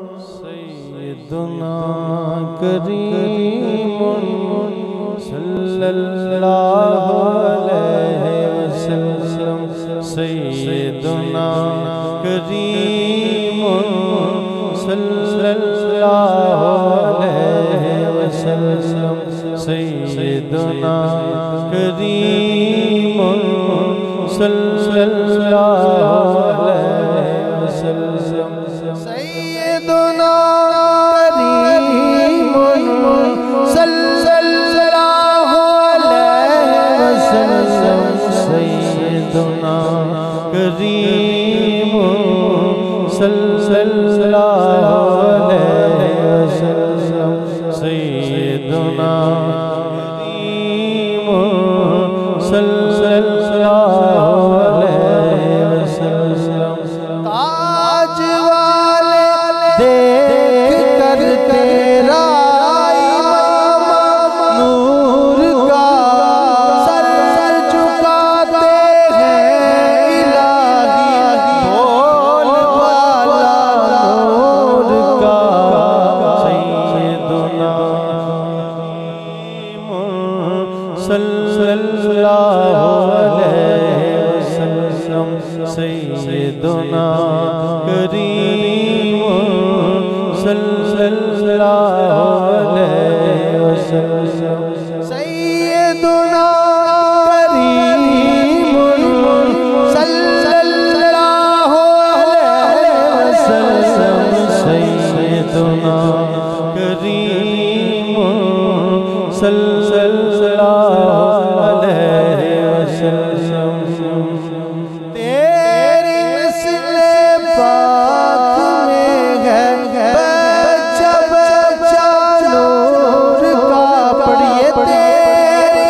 सैयदुना करीमुन सल्लल्लाहु अलैहि वसल्लम। सैयदुना करीमुन सल्लल्लाहु अलैहि वसल्लम। सैयदुना करीमुन सल्लल्लाहु अलैहि वसल्लम। सैयदुना करीमुन सल्लल्लाहु अलैहि वसल्लम। सैयदुना करीमुन सल्लल्लाहु अलैहि वसल्लम। सैयदुना करीमुन सल्लल्लाहु अलैहि वसल्लम। ताज वाले देख कर तेरा इमाम नूर का सर झुकाते हैं इलाही। बोल वाला नूर का सैयदुना सल्लल्लाहु अलैहि वसल्लम। सैयदुना करीमुन सल्लल्लाहु अलैहि वसल्लम। सैयदुना करीमुन सल्लल्लाहु अलैहि वसल्लम। सैयदुना करीमुन सल्लल्लाहु अलैहि वसल्लम। तेरी नस्ले पाक में है बच्चा बच्चा नूर का। पढ़िए तेरे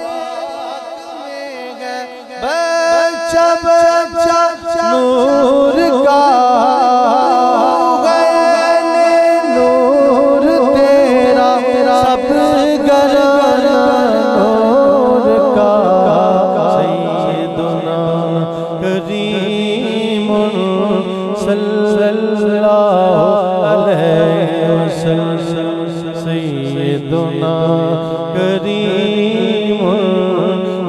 पाक में है बच्चा बच्चा नूर का। नूर तेरा सब घराना नूर का। सैयदुना करीमुन सल्लल्लाहु अलैहि वसल्लम। सैयदुना करीमुन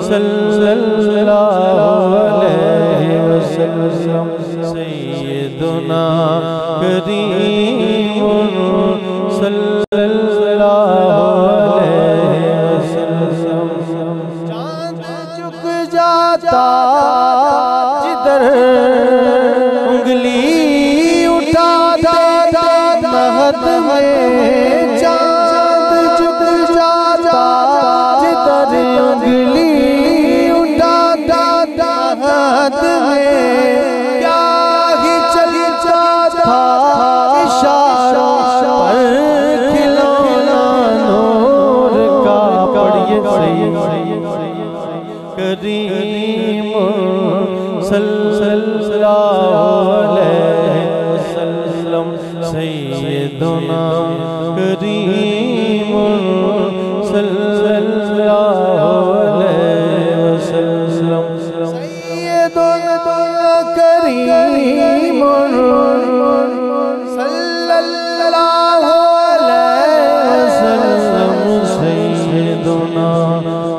सल्लल्लाहु अलैहि वसल्लम। सैयदुना करीमुन सल्लल्लाहु अलैहि वसल्लम। चांद झुक जाता जिधर उंगली उठाते महत में। चांद झुक जाता जिधर उंगली उठाता महत में। क्या ही चलता था इशारा पर खिलौना नूर का। पढ़िए करीमुन सल्लल्लाहु अलैहि वसल्लम। सैयदुना करीमुन सल्लल्लाहु अलैहि वसल्लम। सैयदुना करीमुन सल्लल्लाहु अलैहि वसल्लम। सैयदुना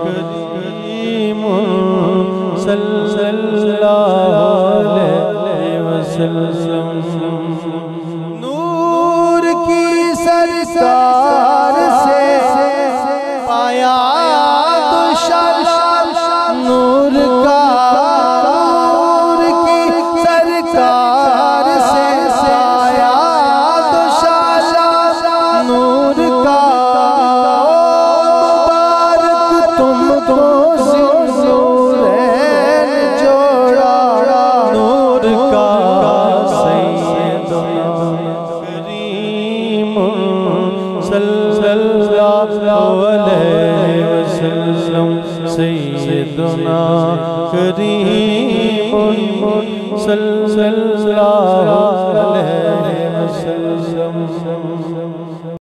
करीमुन सल्लल्लाहु अलैहि वसल्लम। नूर की सरकार से पाया दुशाला नूर का। नूर की सरकार से पाया दुशाला नूर का। मुबारक तुमको सिंदूरैन जोड़ा नूर का। सैयदुना करीमुन सल्लल्लाहु अलैहि वसल्लम। सैयदुना करीमुन